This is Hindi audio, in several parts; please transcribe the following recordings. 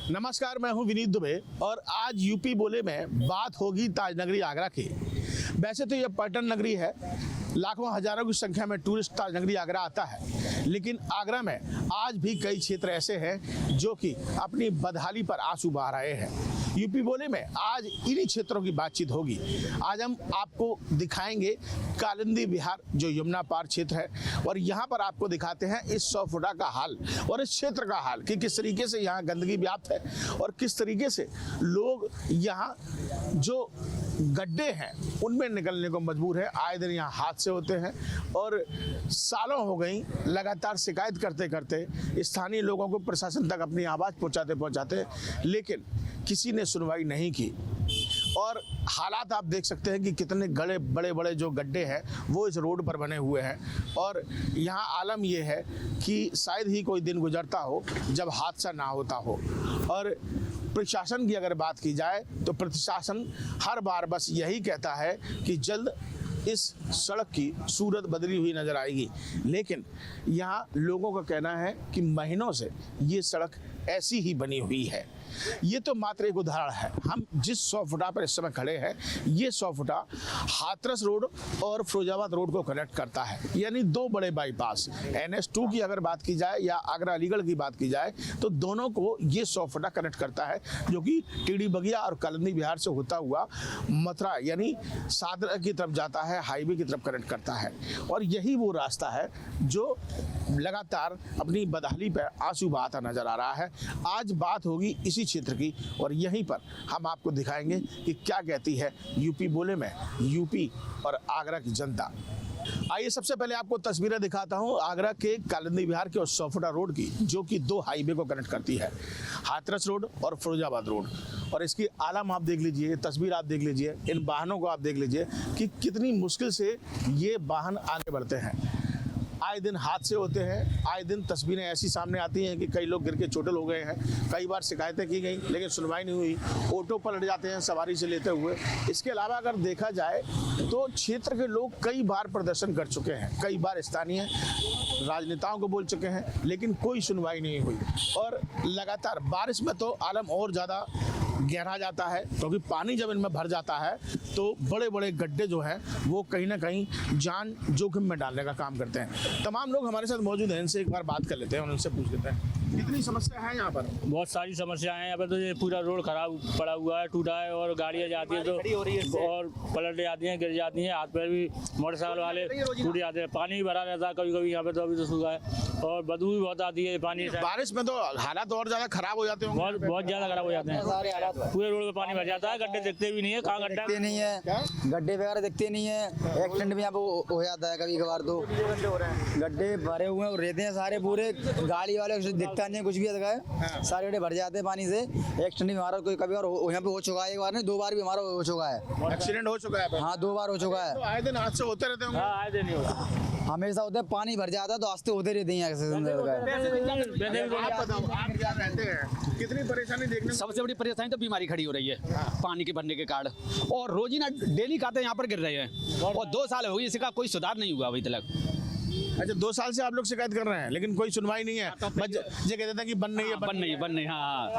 नमस्कार, मैं हूं विनीत दुबे और आज यूपी बोले में बात होगी ताजनगरी आगरा की। वैसे तो यह पर्यटन नगरी है, लाखों हजारों की संख्या में टूरिस्ट ताजनगरी आगरा आता है, लेकिन आगरा में आज भी कई क्षेत्र ऐसे हैं जो कि अपनी बदहाली पर आंसू बहा रहे हैं। यूपी बोले में आज इन्हीं क्षेत्रों की बातचीत होगी। आज हम आपको दिखाएंगे कालिंदी विहार जो यमुना पार क्षेत्र है और यहाँ पर आपको दिखाते हैं इस 100 फुटा का हाल और इस क्षेत्र का हाल कि किस तरीके से यहाँ गंदगी व्याप्त है और किस तरीके से लोग यहाँ जो गड्ढे हैं उनमें निकलने को मजबूर है। आए दिन यहाँ हादसे होते हैं और सालों हो गई लगातार शिकायत करते करते स्थानीय लोगों को प्रशासन तक अपनी आवाज़ पहुँचाते लेकिन किसी ने सुनवाई नहीं की। और हालात आप देख सकते हैं कि कितने बड़े बड़े जो गड्ढे हैं वो इस रोड पर बने हुए हैं और यहाँ आलम ये है कि शायद ही कोई दिन गुजरता हो जब हादसा ना होता हो। और प्रशासन की अगर बात की जाए तो प्रशासन हर बार बस यही कहता है कि जल्द इस सड़क की सूरत बदली हुई नज़र आएगी, लेकिन यहाँ लोगों का कहना है कि महीनों से ये सड़क ऐसी ही बनी हुई है। ये तो मात्र एक उदाहरण है। हम जिस 100 फुटा पर इस समय खड़े हैं, ये 100 फुटा हाथरस रोड और फिरोजाबाद रोड को कनेक्ट करता है, यानी दो बड़े बाईपास। NH2 की अगर बात की जाए या आगरा अलीगढ़ की बात की जाए तो दोनों को ये 100 फुटा कनेक्ट करता है, जो कि टीडी बगिया और कालिंदी विहार से होता हुआ मथुरा यानी सादरा की तरफ जाता है, हाईवे की तरफ कनेक्ट करता है। और यही वो रास्ता है जो लगातार अपनी बदहाली पर आंसू बहाता नजर आ रहा है। आज बात होगी इसी क्षेत्र की और यहीं पर हम आपको दिखाएंगे कि क्या कहती है यूपी बोले में यूपी और आगरा की जनता। आइए सबसे पहले आपको तस्वीरें दिखाता हूं आगरा के कालिंदी विहार के और 100 फुटा रोड की, जो कि दो हाईवे को कनेक्ट करती है, हाथरस रोड और फिरोजाबाद रोड। और इसकी आलम आप देख लीजिए, तस्वीर आप देख लीजिए, इन वाहनों को आप देख लीजिए कि कितनी मुश्किल से ये वाहन आगे बढ़ते हैं। आए दिन हादसे होते हैं, आए दिन तस्वीरें ऐसी सामने आती हैं कि कई लोग गिर के चोटिल हो गए हैं। कई बार शिकायतें की गई लेकिन सुनवाई नहीं हुई, ऑटो पलट जाते हैं सवारी से लेते हुए। इसके अलावा अगर देखा जाए तो क्षेत्र के लोग कई बार प्रदर्शन कर चुके हैं, कई बार स्थानीय राजनेताओं को बोल चुके हैं, लेकिन कोई सुनवाई नहीं हुई। और लगातार बारिश में तो आलम और ज़्यादा गहरा जाता है, क्योंकि पानी जब इनमें भर जाता है तो बड़े बड़े गड्ढे जो हैं वो कहीं ना कहीं जान जोखिम में डालने का काम करते हैं। तमाम लोग हमारे साथ मौजूद हैं, इनसे एक बार बात कर लेते हैं और उनसे पूछ लेते हैं कितनी समस्या है यहाँ पर। बहुत सारी समस्याएं हैं यहाँ पर। तो ये पूरा रोड खराब पड़ा हुआ है, टूटा है और गाड़ियाँ जाती हैं तो और पलट जाती हैं, गिर जाती हैं, हाथ पैर भी मोटरसाइकिल वाले टूट जाते हैं। पानी भी भरा रहता है कभी कभी यहाँ पे, तो अभी तो सूखा है और बदबू भी बहुत आती है पानी से। बारिश में तो हालात और ज़्यादा खराब हो जाते हैं, बहुत ज़्यादा खराब हो जाते हैं। पूरे रोड पे पानी भर जाता है, गड्ढे दिखते भी नहीं है, कहाँ गड्ढा दिखते नहीं है, गड्ढे वगैरह दिखते नहीं है। एक्सीडेंट भी यहाँ पे हो जाता है कभी कभार, तो गड्ढे भरे हुए हैं, रहते हैं सारे पूरे, गाड़ी वाले दिखता नहीं है कुछ भी जगह है, सारे गड्ढे भर जाते हैं पानी से। एक्सीडेंट भी हमारा कोई कभी और यहाँ पे हो चुका है, एक बार नहीं 2 बार भी हमारा हो चुका है। एक्सीडेंट हो चुका है? हाँ 2 बार हो चुका है। तो आए दिन हादसे होते रहते होंगे? आए दिन नहीं होता, हमेशा होता है, पानी भर जाता है तो आस्ते होते रहते हैं। कितनी परेशानी देखने? सबसे बड़ी परेशानी तो बीमारी खड़ी हो रही है पानी के भरने के कारण, और रोजीना डेली खाते यहाँ पर गिर रहे हैं और 2 साल हो गई, इसका कोई सुधार नहीं हुआ अभी तक। अच्छा, 2 साल से आप लोग शिकायत कर रहे हैं लेकिन कोई सुनवाई नहीं है। बस ये कहते हैं कि बन नहीं है, बन नहीं। हाँ,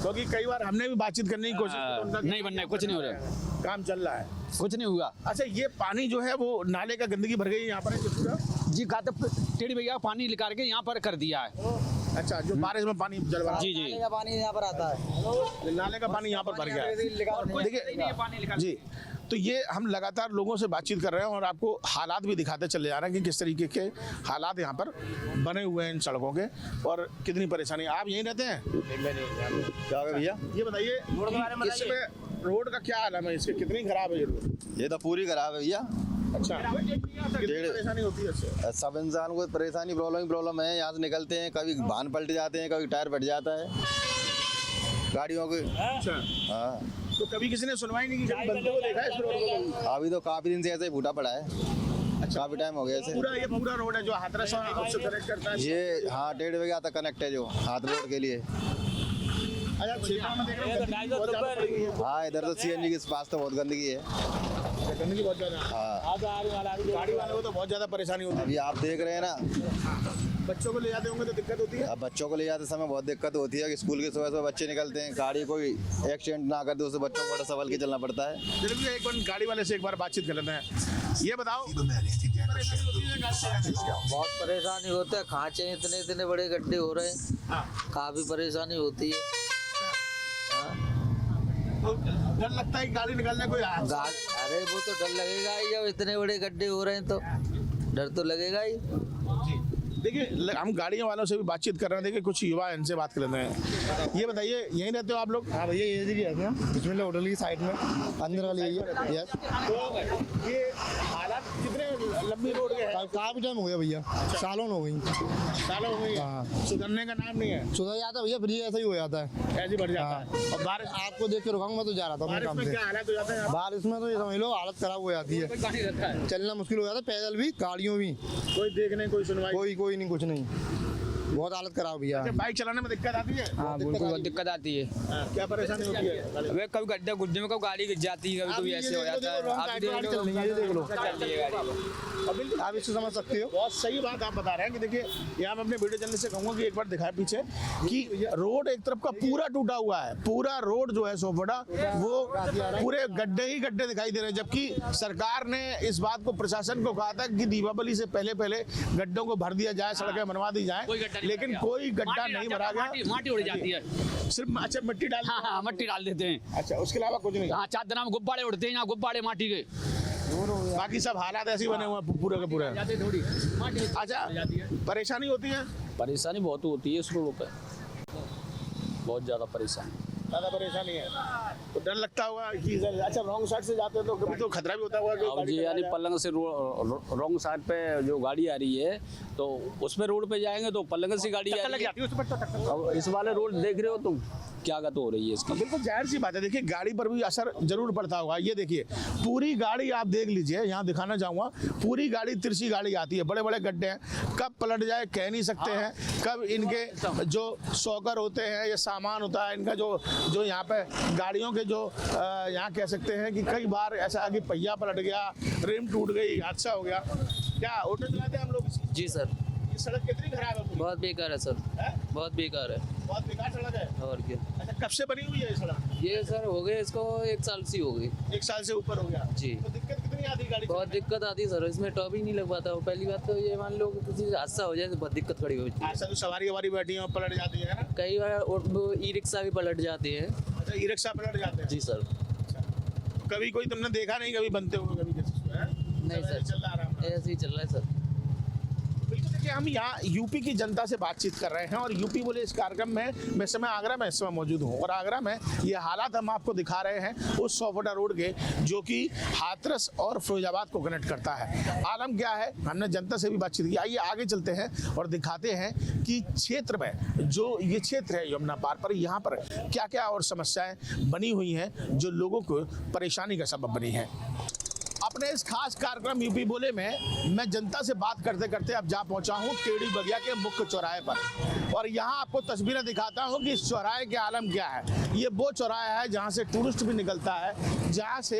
क्योंकि कई बार हमने भी बातचीत करने की कोशिश की, नहीं बनना है, कुछ नहीं हो रहा है, काम चल रहा है, कुछ नहीं हुआ। अच्छा, ये पानी जो है वो नाले का गंदगी भर गई यहाँ पर पूरा जी, कहते टेढ़ी भैया पानी निकाल के यहाँ पर कर दिया है। अच्छा, जो बारिश में पानी जल रहा है, जी नाले का पानी यहाँ पर आता है, नाले का पानी यहाँ पर भर गया है। देखिए जी, तो ये हम लगातार लोगों से बातचीत कर रहे हैं और आपको हालात भी दिखाते चले जा रहे हैं कि किस तरीके के हालात यहाँ पर बने हुए हैं इन सड़कों के और कितनी परेशानी। आप यहीं रहते हैं? क्या है भैया? ये बताइए इसमें रोड का क्या हाल है, इसके कितनी खराब है ये रोड? ये तो पूरी खराब है भैया। अच्छा, कितनी परेशानी होती है इससे? सब इंसान को परेशानी प्रॉब्लम है। यहाँ से निकलते हैं, कभी वाहन पलट जाते हैं, कभी टायर फट जाता है गाड़ियों के। अच्छा, हाँ, तो कभी किसी ने सुनवाई नहीं की? कभी बनते हुए देखा है इस रोड को? अभी तो काफी दिन से ऐसे ही फूटा पड़ा है। अच्छा, काफी टाइम हो गया ऐसे। ये पूरा रोड है जो हाथरस से कनेक्ट करता है ये हाँ 1.5 बजे तक कनेक्ट है जो हाथ रोड के लिए। अच्छा, क्षेत्रों में देख रहे हैं गंदगी बहुत ज़्यादा पड़ गई है। हाँ, इधर तो CNG के पास तो बहुत गंदगी है। गंदगी बहुत ज़्यादा। हाँ, गाड़ी वालों को तो बहुत ज़्यादा परेशानी होती है। अभी आप देख रहे हैं ना, बच्चों को ले जाते होंगे तो दिक्कत होती है। अब बच्चों को ले जाते समय बहुत दिक्कत होती है कि स्कूल के सुबह सुबह बच्चे निकलते हैं, गाड़ी कोई एक्सीडेंट ना कर दे, उससे बच्चों को बड़ा संभल के चलना पड़ता है। चलिए भैया, एक बार गाड़ी वाले से एक बार बातचीत कर लेते हैं। ये बताओ, बहुत परेशानी होता है, खांचे इतने इतने बड़े गड्ढे हो रहे हैं, हाँ, काफी परेशानी होती है। तो डर लगता है कि गाड़ी निकालने कोई अरे वो तो डर लगेगा ही, जब इतने बड़े गड्ढे हो रहे हैं तो डर तो लगेगा ही। देखिए, हम गाड़ियों वालों से भी बातचीत कर रहे हैं। देखिए, कुछ युवा हैं, इनसे बात कर लेते हैं। ये बताइए, यहीं रहते हो आप लोग? हाँ भैया, ये रहते हैं बिस्मिल्लाह होटल की साइड में अंदर वाली है। यस। तो ये हालात कितने लंबी रोड के हैं? काफी टाइम हो गया भैया, सालों हो गई। सालों हो गई, हाँ। सुधरने का नाम नहीं है। सुधर जाता है भैया, फिर ऐसा ही हो जाता है। ऐसे ही बढ़ जाता है। और बारिश, आपको देख के रुकाऊंगा, मैं तो जा रहा था अपने बारिश काम में से। क्या हालत हो जाता है यहाँ? बारिश में तो ये समझ लो हालत खराब हो जाती है, चलना मुश्किल हो जाता है, पैदल भी गाड़ियों भी, कोई देखने, कोई सुनवाई, कोई नहीं, कुछ नहीं, बहुत हालत खराब भैया। अच्छा, बाइक चलाने में दिक्कत आती है? हाँ बिल्कुल, बहुत दिक्कत आती है। हाँ, क्या परेशानी होती है? वे कभी गड्ढे गुड्ढे में कभी गाड़ी गिर जाती है, कभी कभी ऐसे हो जाता है। आप देख लो, चल रही है, ये देख लो। चल रही है गाड़ी। और बिल्कुल आप इससे समझ सकते हो। बहुत सही बात आप बता रहे हैं कि देखिए, यहाँ मैं अपने वीडियो चैनल से कहूँगा कि एक बार दिखाए पीछे कि रोड एक तरफ का पूरा टूटा हुआ है, पूरा रोड जो है सोफड़ा, वो पूरे गड्ढे ही गड्ढे दिखाई दे रहे हैं। जबकि सरकार ने इस बात को, प्रशासन को कहा था कि दीपावली से पहले पहले गड्ढों को भर दिया जाए, सड़कें बनवा दी जाए, लेकिन कोई गड्ढा नहीं भरा गया। माटी उड़ जाती है सिर्फ अच्छा मिट्टी डाल, हाँ, मट्टी डाल देते हैं। अच्छा, उसके अलावा कुछ नहीं। हाँ, चादर में गुब्बारे उड़ते हैं, यहाँ गुब्बारे माटी के, बाकी सब हालात ऐसे ही बने हुए हैं पूरे के पूरे। अच्छा, परेशानी होती है? परेशानी बहुत होती है इस रोड पे, बहुत ज़्यादा परेशानी। ज़्यादा परेशानी है तो डर लगता होगा कि अच्छा रॉन्ग साइड से जाते हैं तो कभी तो खतरा भी होता होगा कि अब गाड़ी जी टकरा यानी जाए। पलंग से रॉन्ग साइड पे जो गाड़ी आ रही है तो उसमें रोड पे जाएंगे तो पलंग से गाड़ी आ रही है। अब इस वाले रोड देख रहे हो तुम, क्या गत हो रही है इसकी। बिल्कुल जाहिर सी बात है। देखिए, गाड़ी पर भी असर जरूर पड़ता होगा। ये देखिए, पूरी गाड़ी आप देख लीजिए, यहाँ दिखाना चाहूँगा, पूरी गाड़ी तिरछी गाड़ी आती है, बड़े बड़े गड्ढे हैं, कब पलट जाए कह नहीं सकते हैं। कब इनके जो सॉकर होते हैं या सामान होता है इनका, जो यहाँ पे गाड़ियों के जो यहाँ कह सकते हैं कि कई बार ऐसा कि पहिया पलट गया, रिम टूट गई, हादसा हो गया। क्या ऑटो चलाते हैं हम लोग? जी सर, ये सड़क कितनी खराब है? बहुत बेकार है सर, बहुत बेकार है। बहुत बेकार सड़क है। और क्या? अच्छा, कब से बनी हुई है ये सड़क? ये सर हो गए इसको 1 साल सी हो गई। 1 साल से ऊपर हो गया जी। तो दिक्कत कितनी आती है गाड़ी बहुत दिक्कत आती है सर, इसमें टॉप ही नहीं लग पाता। पहली बात तो ये मान लो कि किसी से हादसा हो जाए तो बहुत दिक्कत खड़ी होती है। ऐसा तो सवारी वारी बैठी है पलट जाती है ना? कई बार ई रिक्शा भी पलट जाते हैं। अच्छा, ई रिक्शा पलट जाते हैं? जी सर। कभी कोई तुमने देखा नहीं कभी बनते हुए कभी किसी को, है? नहीं सर, चल रहा आराम से। ऐसे ही चल रहा है सर। बिल्कुल। देखिए, हम यहाँ यूपी की जनता से बातचीत कर रहे हैं और यूपी बोले इस कार्यक्रम में मैं समय आगरा में इस समय मौजूद हूँ और आगरा में ये हालात हम आपको दिखा रहे हैं उस सोफोटा रोड के जो कि हाथरस और फिरोजाबाद को कनेक्ट करता है। आलम क्या है, हमने जनता से भी बातचीत की। आइए आगे चलते हैं और दिखाते हैं कि क्षेत्र में जो ये क्षेत्र है यमुना पार पर, यहाँ पर क्या क्या और समस्याएं बनी हुई हैं जो लोगों को परेशानी का सबब बनी है। अपने इस खास कार्यक्रम यूपी बोले में मैं जनता से बात करते करते अब जा पहुंचा हूं टेढ़ी बगिया के मुख्य चौराहे पर और यहां आपको तस्वीरें दिखाता हूं कि इस चौराहे के आलम क्या है। ये वो चौराहा है जहां से टूरिस्ट भी निकलता है, जहां से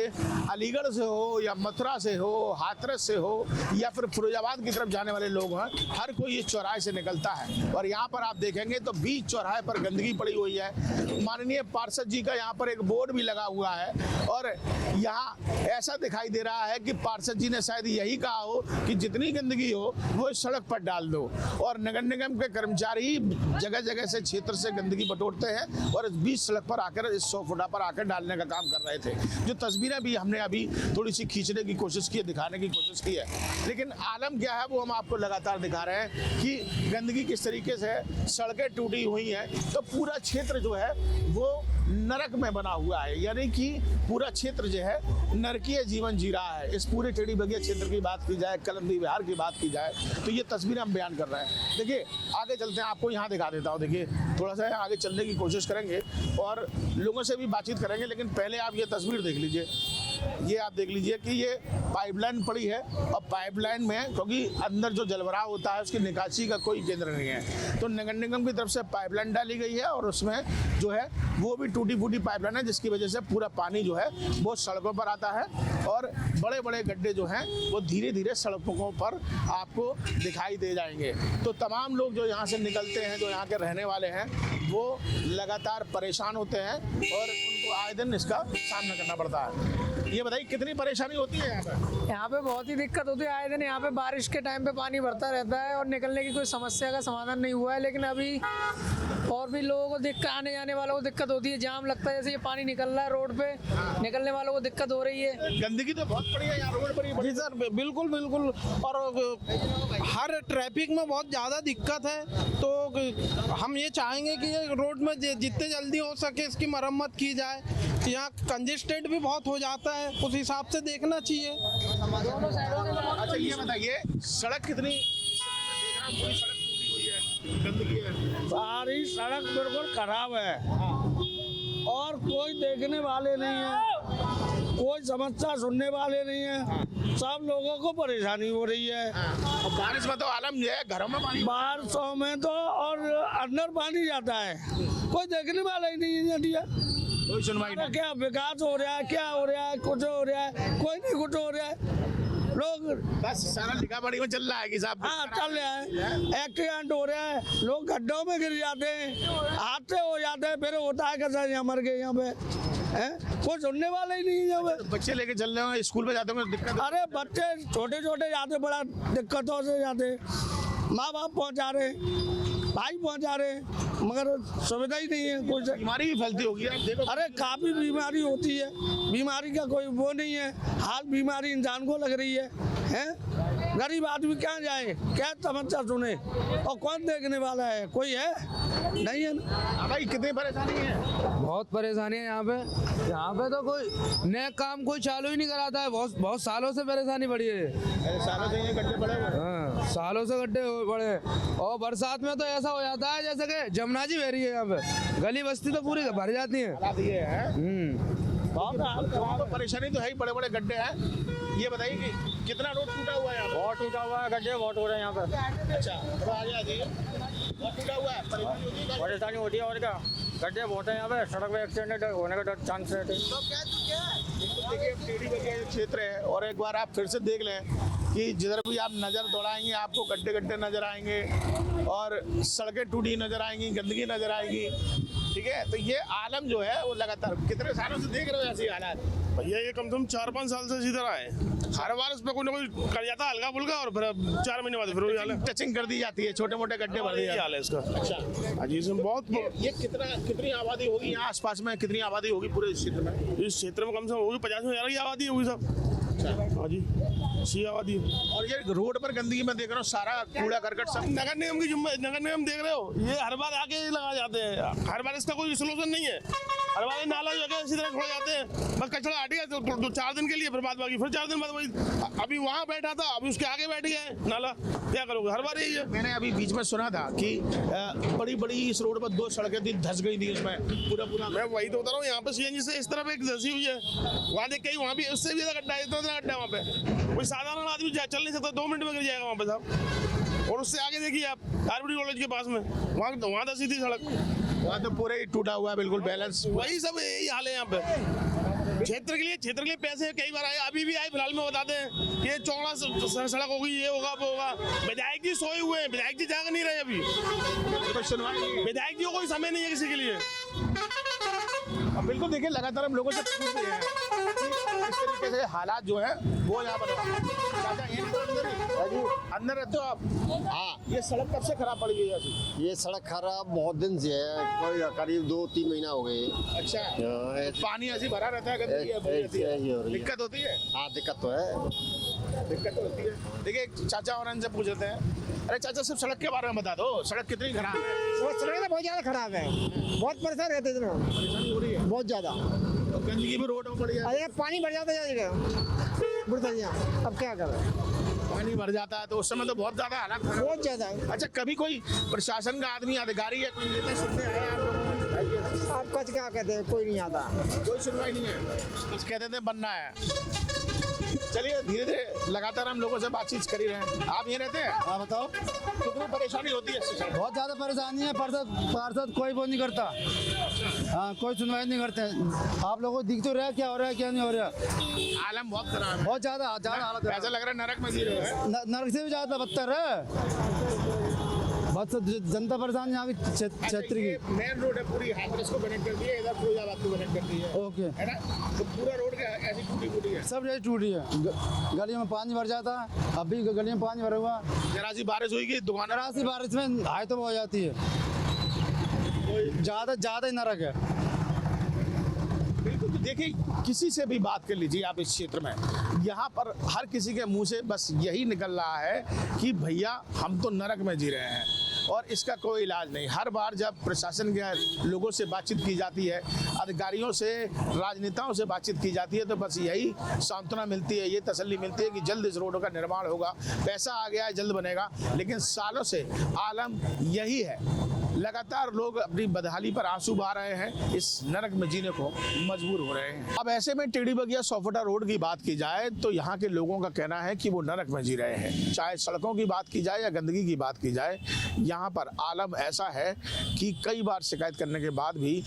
अलीगढ़ से हो या मथुरा से हो, हाथरस से हो या फिर फिरोजाबाद की तरफ जाने वाले लोग हैं, हर कोई इस चौराहे से निकलता है। और यहाँ पर आप देखेंगे तो बीच चौराहे पर गंदगी पड़ी हुई है। माननीय पार्षद जी का यहाँ पर एक बोर्ड भी लगा हुआ है और यहाँ ऐसा दिखाई दे रहा है कि पार्षद जी ने शायद यही कहा हो कि जितनी गंदगी हो वो इस सड़क पर डाल दो और नगर निगम के कर्मचारी जगह जगह से क्षेत्र से गंदगी बटोरते हैं और इस बीच सड़क पर आकर इस 100 फुटा पर आकर डालने का काम कर रहे थे। जो तस्वीरें भी हमने अभी थोड़ी सी खींचने की कोशिश की है, दिखाने की कोशिश की है, लेकिन आलम क्या है वो हम आपको लगातार दिखा रहे हैं कि गंदगी किस तरीके से है, सड़कें टूटी हुई हैं, तो पूरा क्षेत्र जो है वो नरक में बना हुआ है। यानी कि पूरा क्षेत्र जो है नरकीय जीवन जी रहा है। इस पूरे टेढ़ी बगिया क्षेत्र की बात की जाए, कलंदी विहार की बात की जाए तो ये तस्वीरें हम बयान कर रहे हैं। देखिए आगे चलते हैं, आपको यहाँ दिखा देता हूँ। देखिए थोड़ा सा आगे चलने की कोशिश करेंगे और लोगों से भी बातचीत करेंगे, लेकिन पहले आप ये तस्वीर देख लीजिए। ये आप देख लीजिए कि ये पाइपलाइन पड़ी है और पाइपलाइन में क्योंकि अंदर जो जलभराव होता है उसकी निकासी का कोई केंद्र नहीं है, तो नगर निगम की तरफ से पाइपलाइन डाली गई है और उसमें जो है वो भी टूटी फूटी पाइपलाइन है, जिसकी वजह से पूरा पानी जो है वो सड़कों पर आता है और बड़े बड़े गड्ढे जो हैं वो धीरे धीरे सड़कों पर आपको दिखाई दे जाएंगे। तो तमाम लोग जो यहाँ से निकलते हैं, जो यहाँ के रहने वाले हैं, वो लगातार परेशान होते हैं और उनको आए दिन इसका सामना करना पड़ता है। ये बताइए कितनी परेशानी होती है यहाँ पर? यहाँ पे बहुत ही दिक्कत होती है आए दिन। यहाँ पे बारिश के टाइम पे पानी भरता रहता है और निकलने की कोई समस्या का समाधान नहीं हुआ है, लेकिन अभी और भी लोगों को दिक्कत, आने जाने वालों को दिक्कत होती है, जाम लगता है, जैसे ये पानी निकल रहा है रोड पे, निकलने वालों को दिक्कत हो रही है। गंदगी तो बहुत पड़ी है यहाँ रोड पर। जी सर, बिल्कुल बिल्कुल, और हर ट्रैफिक में बहुत ज़्यादा दिक्कत है, तो हम ये चाहेंगे कि ये रोड में जितने जल्दी हो सके इसकी मरम्मत की जाए। यहाँ कंजेस्टेड भी बहुत हो जाता है, उस हिसाब से देखना चाहिए। अच्छा ये बताइए सड़क कितनी, पूरी सड़क टूटी हुई है, गंदगी है, सारी सड़क बिल्कुल खराब है और कोई देखने वाले नहीं है, कोई समस्या सुनने वाले नहीं है, सब लोगों को परेशानी हो रही है। और बारिश में तो आलम जो है घरों में पानी, बारिशों में तो और अंदर पानी जाता है, कोई देखने वाला ही नहीं है। कोई सुनवाई नहीं। क्या विकास हो रहा है, क्या हो रहा है, कुछ हो रहा है, कोई नहीं कुछ हो रहा है। लोग बस सारा लिखा पढ़ी में चल रहा है कि साहब। हाँ चल रहा है, एक्सीडेंट हो रहा है, लोग गड्ढों में गिर जाते हैं, हादसे हो जाते हैं, फिर होता है कैसा यहाँ मर गए यहाँ पे है, कोई सुनने वाला ही नहीं है यहाँ पे। बच्चे लेके चल रहे हो, स्कूल में जाते होंगे दिक्कत। अरे बच्चे छोटे छोटे जाते, बड़ा दिक्कतों से जाते, माँ बाप पहुँचा रहे, भाई पहुँचा रहे, मगर सुविधा ही नहीं है। कुछ बीमारी भी फैलती होगी आप देखो। अरे काफ़ी बीमारी होती है, बीमारी का कोई वो नहीं है, हाल बीमारी इंसान को लग रही है, हैं? गरीब आदमी कहाँ जाए, क्या समस्या सुने, और कौन देखने वाला है, कोई है नहीं है ना। भाई कितनी परेशानी है? बहुत परेशानी है यहाँ पे तो कोई नया काम कोई चालू ही नहीं कराता है, बहुत सालों से परेशानी बढ़ी है। सालों से ये गड्ढे पड़े हुए हैं। हाँ, सालों से गड्ढे पड़े हैं और बरसात में तो ऐसा हो जाता है जैसे कि जमुना जी बह रही है यहाँ पे, गली बस्ती तो पूरी भर जाती है। बहुत परेशानी तो है ही, बड़े बड़े गड्ढे हैं। ये बताइए कि कितना रोड टूटा हुआ है? बहुत टूटा हुआ है, गड्ढे बहुत हो रहे हैं यहाँ पे। अच्छा बहुत टूटा हुआ है, परेशानी होती है और क्या, गड्ढे बहुत है यहाँ पे, सड़क पे एक्सीडेंट होने का चांस रहते हैं। देखिए टेढ़ी का क्षेत्र है और एक बार आप फिर से देख लें कि जिधर भी आप नज़र दौड़ाएंगे आपको गड्ढे गड्ढे नज़र आएंगे और सड़कें टूटी नज़र आएंगी, गंदगी नज़र आएगी। ठीक है, तो ये आलम जो है वो लगातार कितने सालों से देख रहे हो ऐसे हालात? भैया ये कम से कम 4-5 साल से इसी तरह है, हर बार इस पर कोई ना कोई कर जाता है हल्का फुल्का और फिर 4 महीने बाद फिर वही हाल है, टचिंग कर दी जाती है, छोटे मोटे गड्ढे भर दिए यही हाल है इसका। अच्छा हाँ जी, इसमें बहुत ये कितनी आबादी होगी यहाँ आसपास में, कितनी आबादी होगी पूरे इस क्षेत्र में? इस क्षेत्र में कम से कम होगी 50,000 की आबादी होगी सब। हाँ जी, सी आबादी। और ये रोड पर गंदगी में देख रहा हूँ, सारा कूड़ा करकट सब नगर निगम की नगर निगम देख रहे हो, ये हर बार आके लगा जाते हैं, हर बार इसका कोई सोल्यूशन नहीं है, हर बार नाला जो है इसी तरह छोड़ जाते हैं, बस कचरा हट गया तो 4 दिन के लिए, फिर बाद बाकी फिर 4 दिन बाद वही, अभी वहाँ बैठा था अभी उसके आगे बैठ गए नाला, क्या करोगे, हर बार यही है। मैंने अभी बीच में सुना था कि बड़ी बड़ी इस रोड पर 2 सड़कें थी, धंस गई थी उसमें पूरा। मैं वही तो बता रहा हूँ, यहाँ पे सीएनजी से इस तरफ एक धंसी हुई है, वहाँ देख कहीं वहाँ भी उससे भी ज्यादा गड्ढा है, इतना गड्ढा है वहाँ पे, कोई साधारण आदमी चल नहीं सकता, 2 मिनट में गिर जाएगा वहाँ पे साहब। और उससे आगे देखिए आप आरबीडी कॉलेज के पास में, वहाँ धंसी थी सड़क, वहाँ तो पूरे ही टूटा हुआ है बिल्कुल बैलेंस। वही सब यही हाल है यहाँ पे। क्षेत्र के लिए पैसे कई बार आए, अभी भी आए, फिलहाल में बताते हैं कि ये चौड़ा सड़क होगी, ये होगा वो होगा, विधायक जी सोए हुए हैं, विधायक जी जाग नहीं रहे अभी, विधायक जी को कोई समय नहीं है किसी के लिए। अब बिल्कुल देखिए लगातार हम लोगों से पूछ रहे हैं कि इस तरीके से हालात जो है वो यहाँ पर अंदर रहते हो आप? हाँ, ये सड़क कब से खराब पड़ गई है? ये सड़क खराब बहुत दिन से है, कोई करीब 2-3 महीना हो गए। अच्छा, पानी ऐसी भरा रहता है, दिक्कत होती है? हाँ दिक्कत तो है, दिक्कत होती है। देखिए एक चाचा और इनसे पूछ लेते हैं। अरे चाचा सिर्फ सड़क के बारे में बता दो, सड़क कितनी खराब है? वो सड़क तो बहुत ज़्यादा खराब है, बहुत परेशान रहते हैं, परेशानी हो रही है बहुत ज़्यादा। गंदगी भी रोड में पड़ी है, अरे पानी भर जाता है, अब क्या कर रहे हैं, पानी भर जाता है तो उस समय तो बहुत ज्यादा हालात खराब। बहुत ज़्यादा। अच्छा, कभी कोई प्रशासन का आदमी अधिकारी या कोई नेता सुनने आया आप लोगों को? आपका बस क्या कहते हैं, कोई नहीं आता। कोई सुनवाई नहीं है, कुछ कहते थे बनना है। चलिए धीरे धीरे लगातार हम लोगों से बातचीत कर ही रहे हैं। आप यहीं रहते हैं? हाँ बताओ। कितनी परेशानी होती है इससे? बहुत ज़्यादा परेशानी है, पार्षद कोई वो नहीं करता। हाँ, कोई सुनवाई नहीं करते। आप लोगों को दिख तो रहा है क्या हो रहा है क्या नहीं हो रहा है। आलम बहुत खराब है, बहुत ज़्यादा हालत ऐसा लग रहा है नरक में जी रहे हैं। नरक से भी ज़्यादा बदतर है। बहुत जनता परेशान यहाँ की क्षेत्र की। मेन रोड है पूरी, हाथरस को कनेक्ट कर दी है, इधर फिरोजाबाद को कनेक्ट कर दी है। ओके, है ना, तो पूरा रोड का ऐसी टूटी है। सब रेट टूटी है। गलियों में पानी भर जाता है, अभी गलियों में पानी भरा हुआ। जरा सी बारिश हुई कि दुकान सी बारिश में हाई तो हो जाती है, ज़्यादा ही नरक है। बिल्कुल। तो देखिए, किसी से भी बात कर लीजिए आप इस क्षेत्र में, यहाँ पर हर किसी के मुंह से बस यही निकल रहा है कि भैया हम तो नरक में जी रहे हैं और इसका कोई इलाज नहीं। हर बार जब प्रशासन के लोगों से बातचीत की जाती है, अधिकारियों से, राजनेताओं से बातचीत की जाती है, तो बस यही सांत्वना मिलती है, ये तसल्ली मिलती है कि जल्द इस रोडों का निर्माण होगा, पैसा आ गया है, जल्द बनेगा। लेकिन सालों से आलम यही है। लगातार लोग अपनी बदहाली पर आंसू बहा रहे हैं, इस नरक में जीने को मजबूर हो रहे हैं। अब ऐसे में टेढ़ी बगिया सौफटा रोड की बात की जाए तो यहाँ के लोगों का कहना है कि वो नरक में जी रहे हैं। चाहे सड़कों की बात की जाए या गंदगी की बात की जाए, यहाँ पर आलम ऐसा है कि कई बार शिकायत करने के बाद भी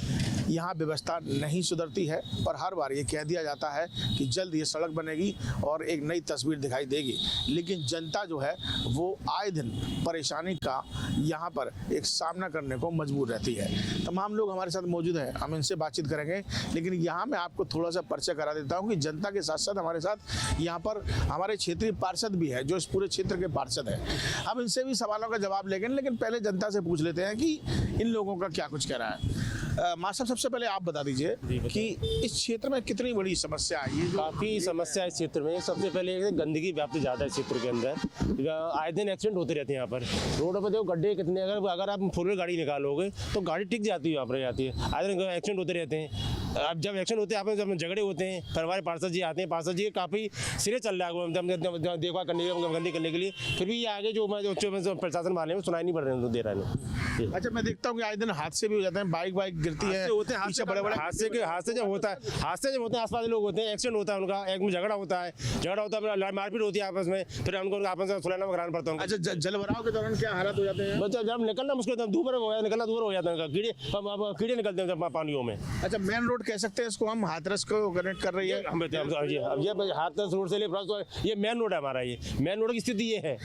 यहाँ व्यवस्था नहीं सुधरती है और हर बार ये कह दिया जाता है कि जल्द ये सड़क बनेगी और एक नई तस्वीर दिखाई देगी। लेकिन जनता जो है वो आए दिन परेशानी का यहाँ पर एक सामना करने को मजबूर रहती है। तमाम लोग हमारे साथ मौजूद हैं, हम इनसे बातचीत करेंगे। लेकिन यहाँ मैं आपको थोड़ा सा परिचय करा देता हूँ कि जनता के साथ साथ हमारे साथ यहाँ पर हमारे क्षेत्रीय पार्षद भी है, जो इस पूरे क्षेत्र के पार्षद हैं। हम इनसे भी सवालों का जवाब लेंगे, लेकिन पहले जनता से पूछ लेते हैं कि इन लोगों का क्या कुछ कह रहा है। मां साहब, सबसे पहले आप बता दीजिए कि इस क्षेत्र में कितनी बड़ी समस्या है? ये काफ़ी समस्या है इस क्षेत्र में। सबसे पहले गंदगी व्याप्ति ज़्यादा है इस क्षेत्र के अंदर। आए दिन एक्सीडेंट होते रहते हैं यहाँ पर। रोडों पर देखो गड्ढे कितने, अगर आप फोर व्हीलर गाड़ी निकालोगे तो गाड़ी टिक जाती है, यहाँ पर जाती है। आए दिन एक्सीडेंट होते रहते हैं। अब जब एक्सीडेंट होते हैं, आप जब झगड़े होते हैं, फिर हमारे पार्षद जी आते हैं। पार्षद जी काफ़ी सिरे चल रहा है देखभाल करने गंदी करने के लिए, फिर भी ये आगे जो प्रशासन वाले हैं सुनाई नहीं पड़ रहे दे रहे हैं। अच्छा, मैं देखता हूँ कि आए दिन हादसे भी हो जाते हैं, बाइक गिरती है, होते हैं हादसे, बड़े हादसे जब होता है, आसपास लोग होते हैं, एक्सीडेंट होता है उनका, एक में झगड़ा होता है, मारपीट होती है आपस में, फिर उनको आपस में सुलहना कराना पड़ता है। अच्छा, जलभराव के दौरान क्या हालत हो जाते हैं? बच्चा जब निकलना मुश्किल होता है, दूर हो गया, निकलना दूर हो जाता है, कीड़े निकलते हैं पानियों में। अच्छा, मेन रोड कह सकते हैं इसको हम, हाथरस को कनेक्ट कर रही है। अब ये हाथरस रोड से ये मेन रोड है हमारा। ये मेन रोड की स्थिति ये है,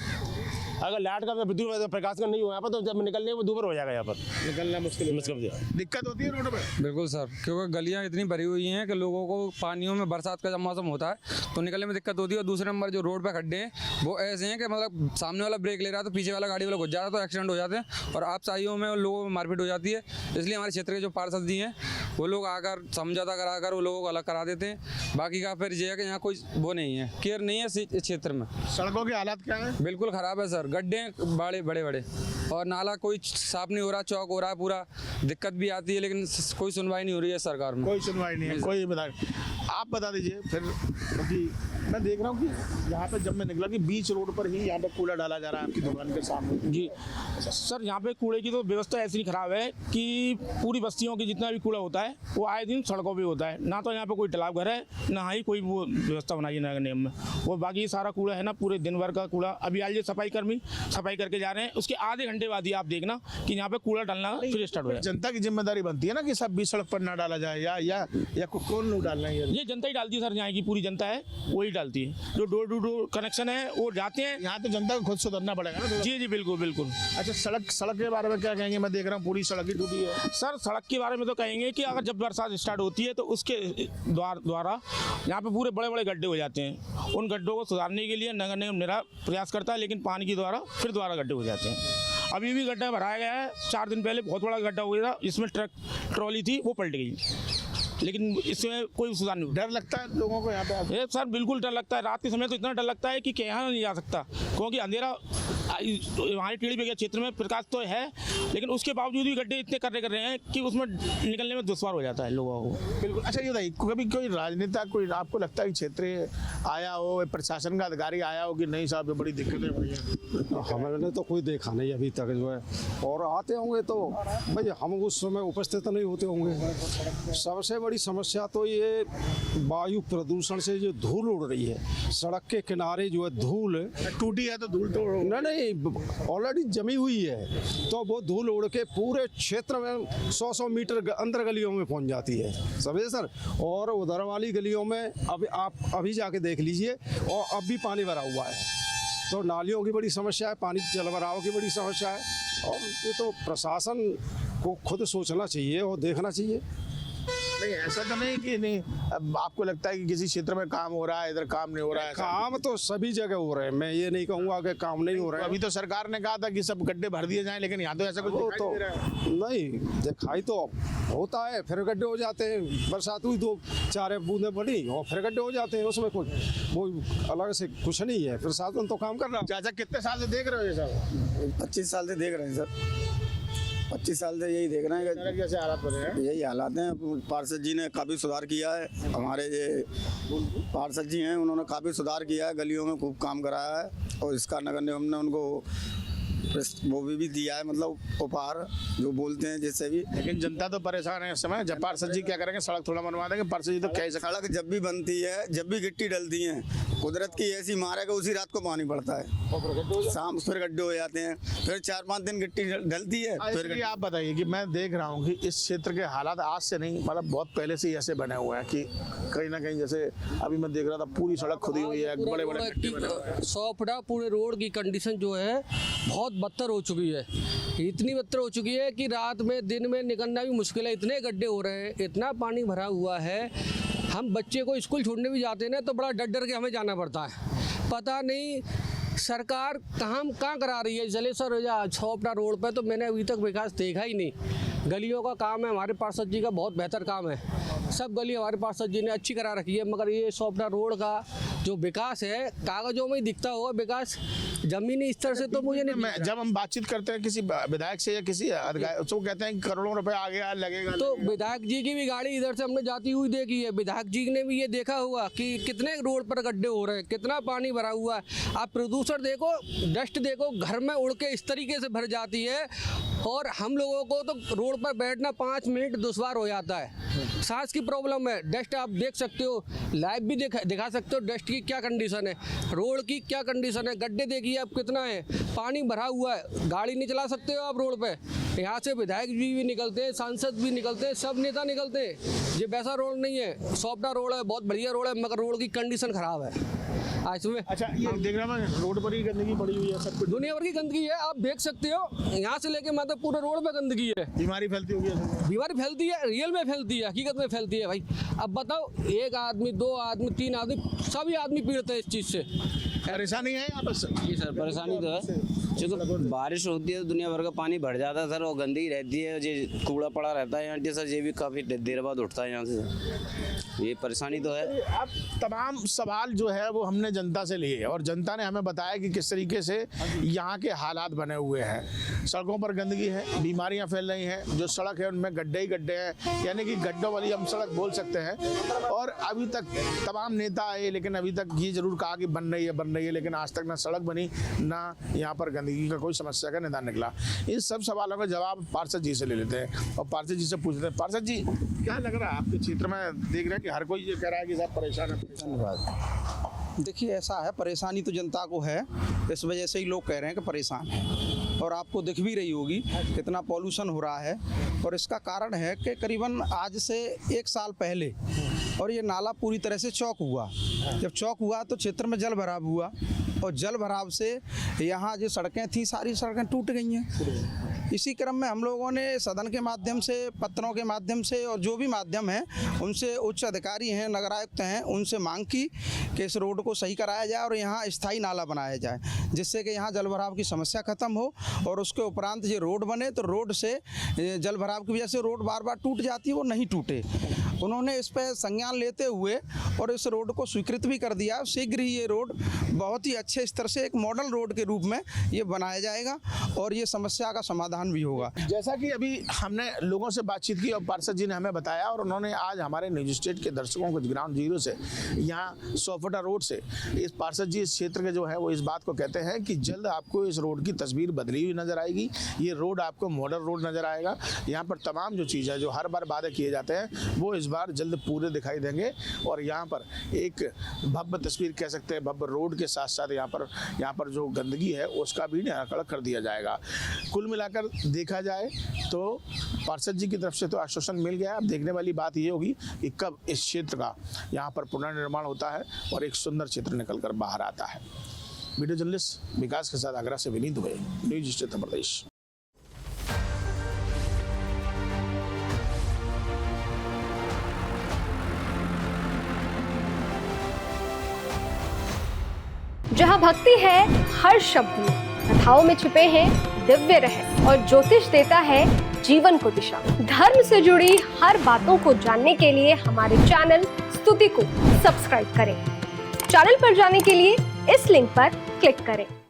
अगर लाइट का विद्युत प्रकाश का नहीं हो यहाँ पर तो जब निकलने में दूर हो जाएगा, यहाँ पर निकलना मुश्किल दिक्कत होती है रोड पे। बिल्कुल सर, क्योंकि गलियाँ इतनी भरी हुई हैं कि लोगों को पानियों में, बरसात का जब मौसम होता है तो निकलने में दिक्कत होती है। और दूसरे नंबर जो रोड पे खड्डे हैं वो ऐसे हैं कि मतलब सामने वाला ब्रेक ले रहा है तो पीछे वाला गाड़ी वाला घुस जाता है, तो एक्सीडेंट हो जाते हैं और आपसाइयों में लोगों में मारपीट हो जाती है। इसलिए हमारे क्षेत्र के जो पार्षद जी हैं वो लोग आकर समझौता कराकर वो लोगों को अलग करा देते हैं। बाकी का फिर ये है कि यहाँ कोई वो नहीं है, केयर नहीं है इस क्षेत्र में। सड़कों की हालत क्या है? बिल्कुल ख़राब है सर, गड्ढे बड़े और नाला कोई साफ नहीं हो रहा, चौक हो रहा है पूरा। दिक्कत भी आती है लेकिन कोई सुनवाई नहीं हो रही है सरकार में। कोई सुनवाई नहीं है, कोई आप बता दीजिए फिर, क्योंकि मैं देख रहा हूँ कि यहाँ पे जब मैं निकला कि बीच रोड पर ही यहाँ पे कूड़ा डाला जा रहा है आपकी दुकान के सामने। जी सर, यहाँ पे कूड़े की तो व्यवस्था ऐसी खराब है कि पूरी बस्तियों की जितना भी कूड़ा होता है वो आए दिन सड़कों पे होता है। ना तो यहाँ पे कोई तालाब घर है, ना ही कोई वो व्यवस्था बनाई है नगर निगम में। वो बाकी सारा कूड़ा है ना, पूरे दिन भर का कूड़ा। अभी आज ये सफाई कर्मी सफाई करके जा रहे हैं, उसके आधे घंटे बाद ही आप देखना कि यहाँ पे कूड़ा डालना फिर स्टार्ट हो जाए। जनता की जिम्मेदारी बनती है ना कि सब बीच सड़क पर ना डाला जाए, या कौन लोग डालना है? ये जनता ही डालती है सर, यहाँ की पूरी जनता है वही डालती है। जो डोर टू डोर कनेक्शन है वो जाते हैं। यहाँ तो जनता को खुद सुधरना पड़ेगा ना। जी बिल्कुल। अच्छा, सड़क के बारे में क्या कहेंगे? मैं देख रहा हूँ पूरी सड़क ही टूटी है। सर, सड़क के बारे में तो कहेंगे कि अगर जब बरसात स्टार्ट होती है तो उसके द्वारा यहाँ पे पूरे बड़े गड्ढे हो जाते हैं। उन गड्ढों को सुधारने के लिए नगर निगम निरा प्रयास करता है, लेकिन पानी के द्वारा फिर दोबारा गड्ढे हो जाते हैं। अभी भी गड्ढा भराया गया है, 4 दिन पहले बहुत बड़ा गड्ढा हो गया था, जिसमें ट्रॉली थी वो पलट गई, लेकिन इसमें कोई सुधार नहीं। डर लगता है लोगों को यहाँ पे? ये सर बिल्कुल डर लगता है। रात के समय तो इतना डर लगता है कि यहाँ नहीं जा सकता, क्योंकि अंधेरा हमारे टेढ़ी बगिया क्षेत्र में प्रकाश तो है लेकिन उसके बावजूद भी गड्ढे इतने कर रहे हैं कि उसमें निकलने में दुश्वार हो जाता है लोगों को। बिल्कुल। अच्छा ये बताइए, कभी कोई राजनेता, कोई आपको लगता है कि क्षेत्रीय आया हो, प्रशासन का अधिकारी आया हो कि नहीं साहब ये बड़ी दिक्कतें हो रही हैं? हमने तो कोई देखा नहीं अभी तक जो है, और आते होंगे तो भाई हम उस समय उपस्थित नहीं होते होंगे। सबसे बड़ी समस्या तो ये वायु प्रदूषण से जो धूल उड़ रही है, सड़क के किनारे जो है धूल टूटी है तो धूल तो नहीं ऑलरेडी जमी हुई है, तो वो धूल उड़ के पूरे क्षेत्र में 100 मीटर अंदर गलियों में पहुंच जाती है, समझे सर। और उधर वाली गलियों में अभी आप अभी जाके देख लीजिए, और अब भी पानी भरा हुआ है। तो नालियों की बड़ी समस्या है, पानी जल भराव की बड़ी समस्या है, और ये तो प्रशासन को खुद सोचना चाहिए और देखना चाहिए। नहीं ऐसा तो नहीं कि नहीं, अब आपको लगता है कि किसी क्षेत्र में काम हो रहा है, इधर काम नहीं हो रहा है? काम तो सभी जगह हो रहे हैं, मैं ये नहीं कहूँगा कि काम नहीं हो रहा है। अभी तो सरकार ने कहा था कि सब गड्ढे भर दिए जाएं, लेकिन यहाँ तो ऐसा कुछ दिखाई तो नहीं दे रहा है। नहीं दिखाई तो होता है, फिर गड्ढे हो जाते हैं। बरसात हुई 2-4 बूंदें पड़ी और फिर गड्ढे हो जाते हैं, उसमें कुछ वो अलग से कुछ नहीं है। प्रशासन तो काम कर रहा है। चाचा कितने साल से देख रहे हो ये सब? 25 साल से देख रहे हैं सर, 25 साल से यही देख रहे हैं कि कैसे हालात बने हैं। यही हालात हैं। पार्षद जी ने काफ़ी सुधार किया है, हमारे ये पार्षद जी हैं, उन्होंने काफ़ी सुधार किया है, गलियों में खूब काम कराया है, और इसका नगर निगम ने उनको वो भी दिया है, मतलब उपहार जो बोलते हैं जिससे भी। लेकिन जनता तो परेशान है इस समय। जब पार्षद जी क्या करेंगे, सड़क थोड़ा बनवा देंगे, पार्षद जी तो कैसे? सड़क जब भी बनती है, जब भी गिट्टी डलती है, कुदरत की ऐसी मार है कि उसी रात को पानी पड़ता है, शाम फिर गड्ढे हो जाते हैं, फिर 4-5 दिन गिट्टी डलती है, फिर आप बताइए कि मैं देख रहा हूँ कि इस क्षेत्र के हालात आज से नहीं, मतलब बहुत पहले से ही ऐसे बने हुए हैं कि कहीं ना कहीं, जैसे अभी मैं देख रहा था पूरी सड़क खुदी हुई है, बड़े बड़े 100 फुटा पूरे रोड की कंडीशन जो है बहुत बदतर हो चुकी है। इतनी बदतर हो चुकी है कि रात में दिन में निकलना भी मुश्किल है, इतने गड्ढे हो रहे हैं, इतना पानी भरा हुआ है। हम बच्चे को स्कूल छोड़ने भी जाते हैं ना तो बड़ा डर डर के हमें जाना पड़ता है। पता नहीं सरकार कहाँ करा रही है जलेसर या छोपड़ा रोड पे, तो मैंने अभी तक विकास देखा ही नहीं। गलियों का काम है हमारे पार्षद जी का, बहुत बेहतर काम है, सब गली हमारे पार्षद जी ने अच्छी करा रखी है, मगर ये छोपड़ा रोड का जो विकास है कागजों में ही दिखता होगा विकास, जमीनी स्तर से तो मुझे नहीं। जब हम बातचीत करते हैं किसी विधायक से या किसी अधिकारी, तो कहते हैं कि करोड़ों रुपए आ गया लगेगा। तो विधायक जी की भी गाड़ी इधर से हमने जाती हुई देखी है, विधायक जी ने भी ये देखा होगा कि कितने रोड पर गड्ढे हो रहे हैं, कितना पानी भरा हुआ है। आप प्रदूषण देखो, डस्ट देखो, घर में उड़ के इस तरीके से भर जाती है, और हम लोगों को तो रोड पर बैठना 5 मिनट दुश्वार हो जाता है। सांस की प्रॉब्लम है, डस्ट आप देख सकते हो, लाइव भी दिखा सकते हो डस्ट की क्या कंडीशन है, रोड की क्या कंडीशन है। गड्ढे देखिए आप कितना है, पानी भरा हुआ है, गाड़ी नहीं चला सकते हो आप रोड पे। यहाँ से विधायक जी भी निकलते हैं, सांसद भी निकलते हैं, सब नेता निकलते हैं। ये वैसा रोड नहीं है, छोपड़ा रोड है, बहुत बढ़िया रोड है, मगर रोड की कंडीशन खराब है आज में। अच्छा ये देख रहा मैं, रोड पर ही गंदगी पड़ी हुई है, सब कुछ दुनिया भर की गंदगी है, आप देख सकते हो, यहाँ से लेके मतलब पूरे रोड पे गंदगी है। बीमारी फैलती होगी, बीमारी फैलती है, रियल में फैलती है, हकीकत में फैलती है भाई। अब बताओ, 1 आदमी 2 आदमी 3 आदमी, सभी आदमी पीड़ित है इस चीज़ से। परेशानी है यहाँ पर? जी सर, परेशानी तो है। जो बारिश होती है तो दुनिया भर का पानी भर जाता है सर, और गंदगी रहती है, जो कूड़ा पड़ा रहता है यहाँ जैसा, ये भी काफ़ी देर बाद उठता है यहाँ से, ये परेशानी तो है। अब तमाम सवाल जो है वो हमने जनता से लिए, और जनता ने हमें बताया कि किस तरीके से यहाँ के हालात बने हुए हैं। सड़कों पर गंदगी है, बीमारियाँ फैल रही हैं, जो सड़क है उनमें गड्ढे ही गड्ढे हैं, यानी कि गड्ढों वाली हम सड़क बोल सकते हैं। और अभी तक तमाम नेता आए, लेकिन अभी तक ये जरूर कहा कि बन रही है, लेकिन आज तक ना सड़क बनी, ना यहाँ पर गंदगी का कोई समस्या का निदान निकला। इन सब सवालों का जवाब पार्षद जी से ले लेते हैं, और पार्षद जी से पूछते हैं, पार्षद जी क्या लग रहा है आपके क्षेत्र में? देख रहे हैं कि हर कोई ये कह रहा है कि साहब परेशान है। धन्यवाद। देखिए ऐसा है, परेशानी तो जनता को है, इस वजह से ही लोग कह रहे हैं कि परेशान है, और आपको दिख भी रही होगी कितना पॉल्यूशन हो रहा है। और इसका कारण है कि करीबन आज से 1 साल पहले और ये नाला पूरी तरह से चौक हुआ। जब चौक हुआ तो क्षेत्र में जल भराव हुआ, और जल भराव से यहाँ जो सड़कें थी सारी सड़कें टूट गई हैं। इसी क्रम में हम लोगों ने सदन के माध्यम से, पत्रों के माध्यम से, और जो भी माध्यम है उनसे, उच्च अधिकारी हैं, नगर आयुक्त हैं, उनसे मांग की कि इस रोड को सही कराया जाए और यहाँ स्थायी नाला बनाया जाए, जिससे कि यहाँ जल भराव की समस्या खत्म हो, और उसके उपरांत ये रोड बने तो रोड से जल भराव की वजह से रोड बार बार टूट जाती है, वो नहीं टूटे। उन्होंने इस पर संज्ञान लेते हुए और इस रोड को स्वीकृत भी कर दिया। शीघ्र ही ये रोड बहुत ही अच्छे स्तर से एक मॉडल रोड के रूप में ये बनाया जाएगा, और ये समस्या का समाधान समाधान भी होगा। जैसा कि अभी हमने लोगों से बातचीत की और पार्षद जी ने हमें बताया और उन्होंने आज हमारे न्यूज स्टेट के दर्शकों को ग्राउंड जीरो से यहाँ 100 फुटा रोड से इस पार्षद जी इस क्षेत्र के जो है वो इस बात को कहते हैं कि जल्द आपको इस रोड की तस्वीर बदली हुई नजर आएगी। ये रोड आपको मॉडर्न रोड नजर आएगा। यहाँ पर तमाम जो चीज़ है जो हर बार वादे किए जाते हैं वो इस बार जल्द पूरे दिखाई देंगे और यहाँ पर एक भव्य तस्वीर कह सकते हैं भव्य रोड के साथ साथ यहाँ पर जो गंदगी है उसका भी निराकरण कर दिया जाएगा। कुल मिलाकर देखा जाए तो पार्षद जी की तरफ से तो आश्वासन मिल गया। अब देखने वाली बात ये होगी कि कब इस क्षेत्र का यहाँ पर पुनर्निर्माण होता है और एक सुंदर चित्र निकलकर बाहर आता है। वीडियो जर्नलिस्ट विकास के साथ आगरा से विनीत दुबे, न्यूज स्टेट उत्तर प्रदेश। जहाँ भक्ति है हर शब्द में, कथाओं में छुपे हैं दिव्य रहस्य और ज्योतिष देता है जीवन को दिशा। धर्म से जुड़ी हर बातों को जानने के लिए हमारे चैनल स्तुति को सब्सक्राइब करें। चैनल पर जाने के लिए इस लिंक पर क्लिक करें।